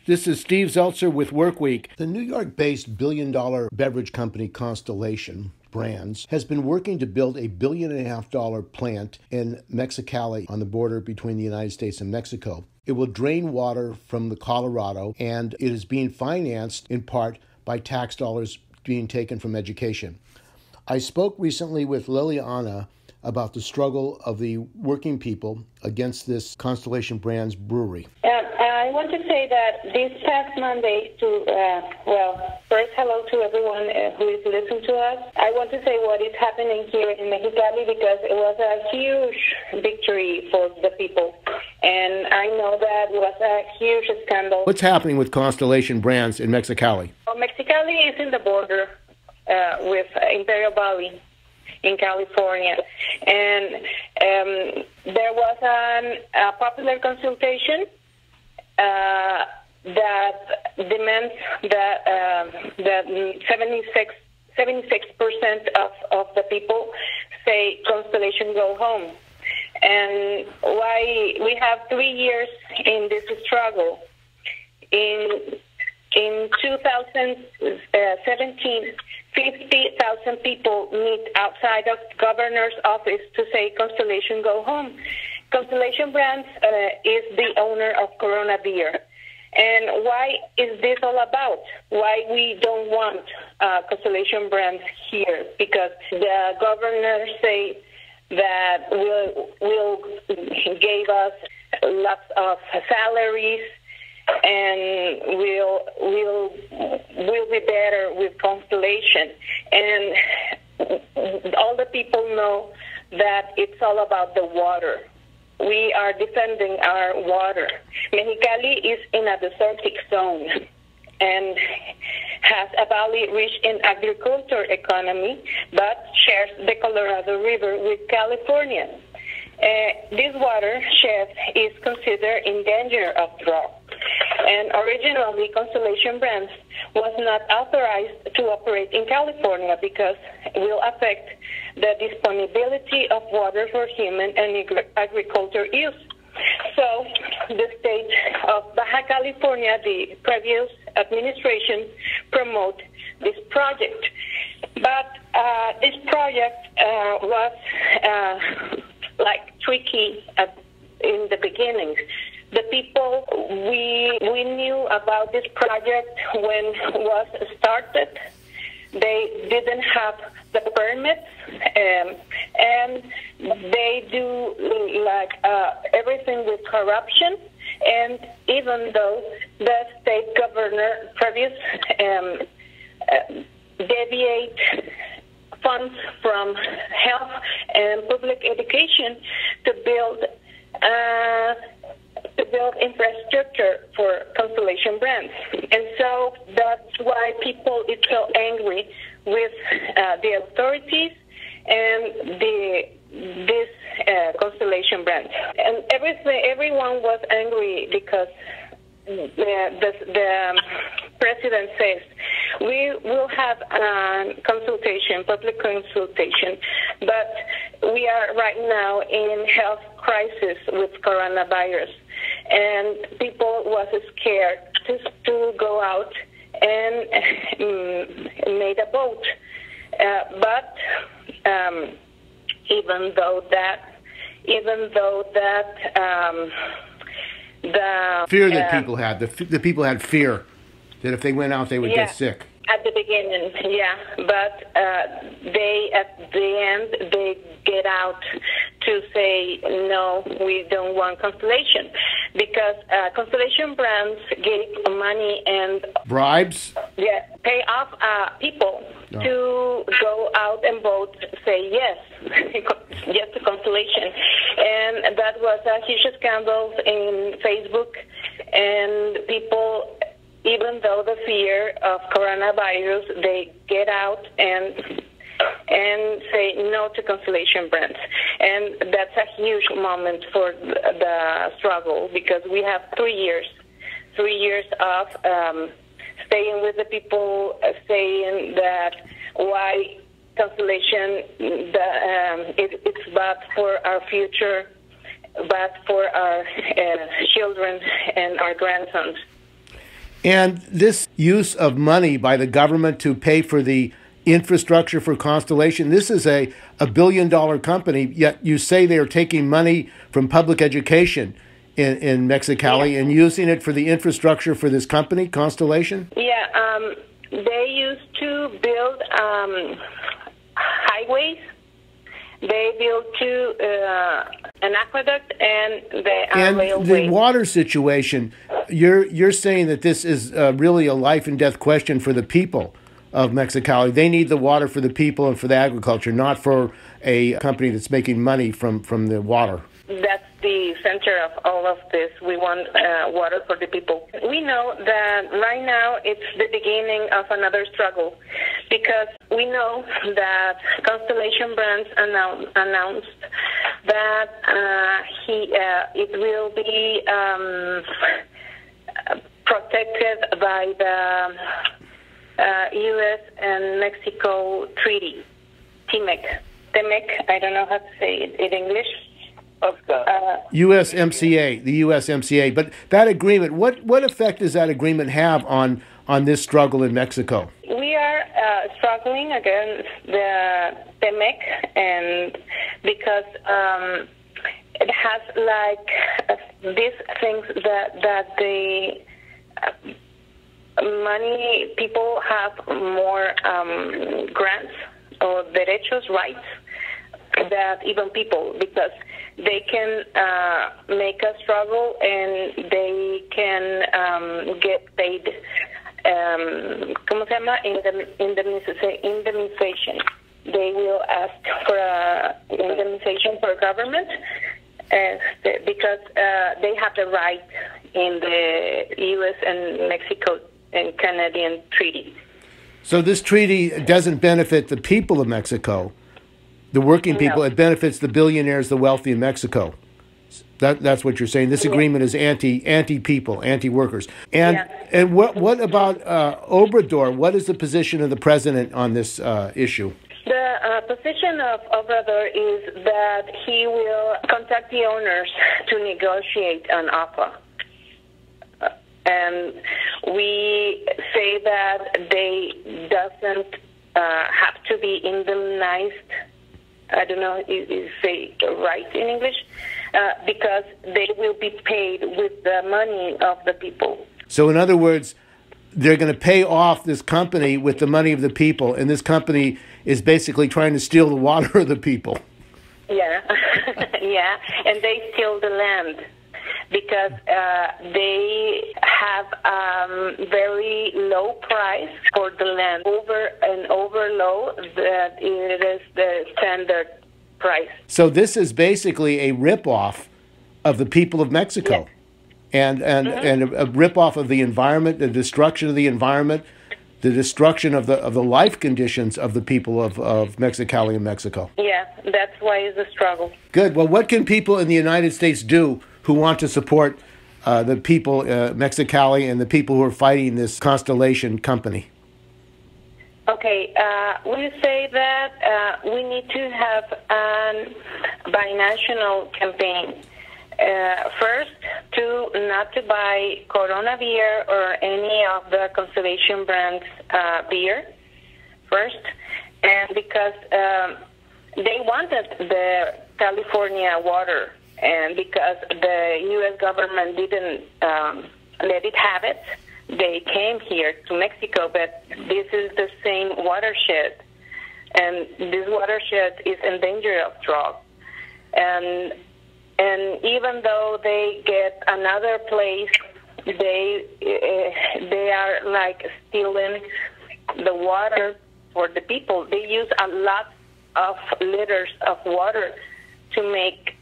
This is Steve Zeltzer with Workweek. The New York-based billion-dollar beverage company Constellation Brands has been working to build a $1.5 billion plant in Mexicali on the border between the United States and Mexico. It will drain water from the Colorado, and it is being financed in part by tax dollars being taken from education. I spoke recently with Liliana about the struggle of the working people against this Constellation Brands brewery. I want to say that this past Monday, first hello to everyone who is listening to us. I want to say what is happening here in Mexicali because it was a huge victory for the people. And I know that was a huge scandal. What's happening with Constellation Brands in Mexicali? Well, Mexicali is in the border with Imperial Valley in California. And there was a popular consultation that demands that 76% of the people say Constellation go home. And why we have 3 years in this struggle. In 2017, 50,000 people meet outside of the governor's office to say Constellation go home. Constellation Brands is the owner of Corona Beer. And why is this all about? Why we don't want Constellation Brands here? Because the governor say that will gave us lots of salaries and we'll be better with Constellation. And all the people know that it's all about the water. We are defending our water. Mexicali is in a desertic zone and has a valley rich in agriculture economy, but shares the Colorado River with California. This watershed is considered in danger of drought. And originally, Constellation Brands was not authorized to operate in California because it will affect the disponibility of water for human and agriculture use. So the state of Baja California, the previous administration, promote this project. But this project was tricky in the beginning. The people, we knew about this project when it was started. They didn't have the permits, and they do everything with corruption. And even though the state governor previous deviate funds from health and public education to build infrastructure for Constellation Brands. And so that's why people is so angry with the authorities and this Constellation Brands. And everyone was angry because the president says we will have a public consultation, but we are right now in health crisis with coronavirus, and people was scared to go out and made a vote. But even though that the fear that people had, the people had fear that if they went out they would get sick. At the beginning, yeah, but they at the end they get out to say no, we don't want Constellation because Constellation Brands gave money and bribes. Yeah, pay off people to go out and vote, say yes, yes to Constellation, and that was a huge scandal in Facebook, and people. Even though the fear of coronavirus, they get out and say no to Constellation Brands. And that's a huge moment for the struggle because we have 3 years of staying with the people, saying that why Constellation, it's bad for our future, bad for our children and our grandsons. And this use of money by the government to pay for the infrastructure for Constellation, this is a billion-dollar company, yet you say they are taking money from public education in Mexicali and using it for the infrastructure for this company, Constellation? Yeah, they used to build highways. They built an aqueduct and railway. The water situation, you're saying that this is really a life and death question for the people of Mexicali. They need the water for the people and for the agriculture, not for a company that's making money from the water. That's the center of all of this. We want water for the people. We know that right now it's the beginning of another struggle, because we know that Constellation Brands announced that it will be protected by the U.S. and Mexico treaty, TMEC. I don't know how to say it in English. USMCA, the USMCA. But that agreement, what effect does that agreement have on this struggle in Mexico? We are struggling against the TMEC, and because it has these things that the money people have more grants or derechos, rights, that even people, because they can make a struggle and they can get paid, ¿cómo se llama? Indemnization. They will ask for indemnization for government because they have the right in the U.S. and Mexico and Canadian treaty. So this treaty doesn't benefit the people of Mexico, the working people. It benefits the billionaires, the wealthy in Mexico. That's what you're saying. This agreement is anti-people, anti-workers. And what about Obradore? What is the position of the president on this issue? The position of Obradore is that he will contact the owners to negotiate an offer. And we say that they doesn't have to be indemnized. I don't know if you say right in English, because they will be paid with the money of the people. So in other words, they're going to pay off this company with the money of the people, and this company is basically trying to steal the water of the people. Yeah, yeah, and they steal the land, because they have very low price for the land, over low, that it is the standard price. So this is basically a rip-off of the people of Mexico, and a rip-off of the environment, the destruction of the environment, the destruction of the life conditions of the people of Mexicali and Mexico. Yeah, that's why it's a struggle. Good. Well, what can people in the United States do who want to support the people, Mexicali, and the people who are fighting this Constellation company? Okay, we say that we need to have a binational campaign. First, not to buy Corona beer or any of the Constellation Brands beer, first, and because they wanted the California water, and because the U.S. government didn't let it have it, they came here to Mexico, but this is the same watershed, and this watershed is in danger of drought. And even though they get another place, they are like stealing the water for the people. They use a lot of liters of water to make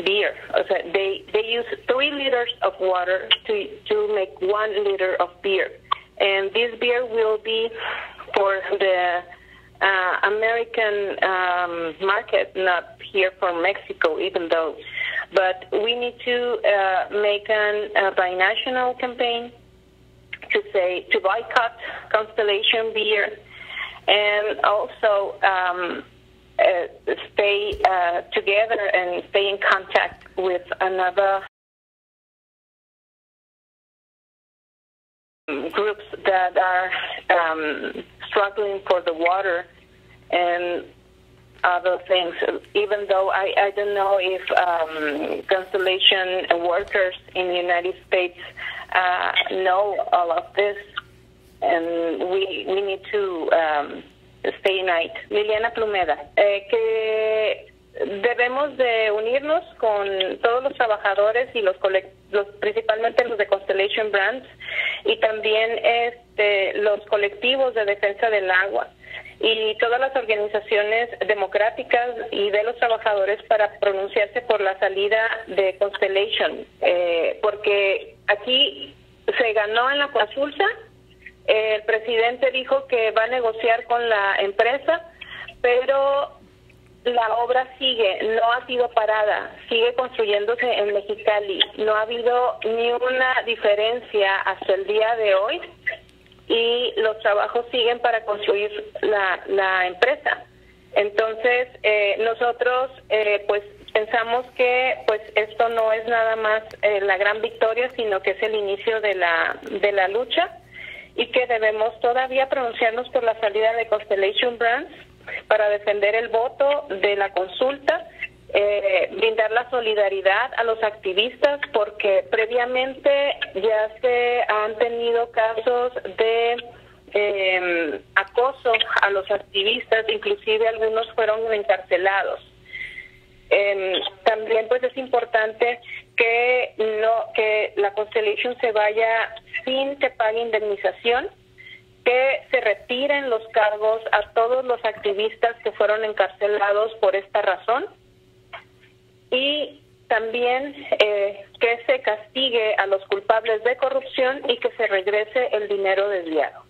beer. So they use 3 liters of water to make 1 liter of beer, and this beer will be for the American market, not here for Mexico, even though. But we need to make a binational campaign to boycott Constellation beer, and also stay together and stay in contact with another groups that are struggling for the water and other things, even though I don't know if Constellation workers in the United States know all of this, and we need to stay united. Liliana Plumeda, que debemos de unirnos con todos los trabajadores y los principalmente los de Constellation Brands y también los colectivos de defensa del agua y todas las organizaciones democráticas y de los trabajadores para pronunciarse por la salida de Constellation, porque aquí se ganó en la consulta. El presidente dijo que va a negociar con la empresa, pero la obra sigue, no ha sido parada, sigue construyéndose en Mexicali. No ha habido ni una diferencia hasta el día de hoy y los trabajos siguen para construir la empresa. Entonces, nosotros pues pensamos que pues esto no es nada más la gran victoria, sino que es el inicio de la lucha y que debemos todavía pronunciarnos por la salida de Constellation Brands para defender el voto de la consulta, brindar la solidaridad a los activistas, porque previamente ya se han tenido casos de acoso a los activistas, inclusive algunos fueron encarcelados. También pues es importante que la Constellation se vaya sin que pague indemnización, que se retiren los cargos a todos los activistas que fueron encarcelados por esta razón y también que se castigue a los culpables de corrupción y que se regrese el dinero desviado.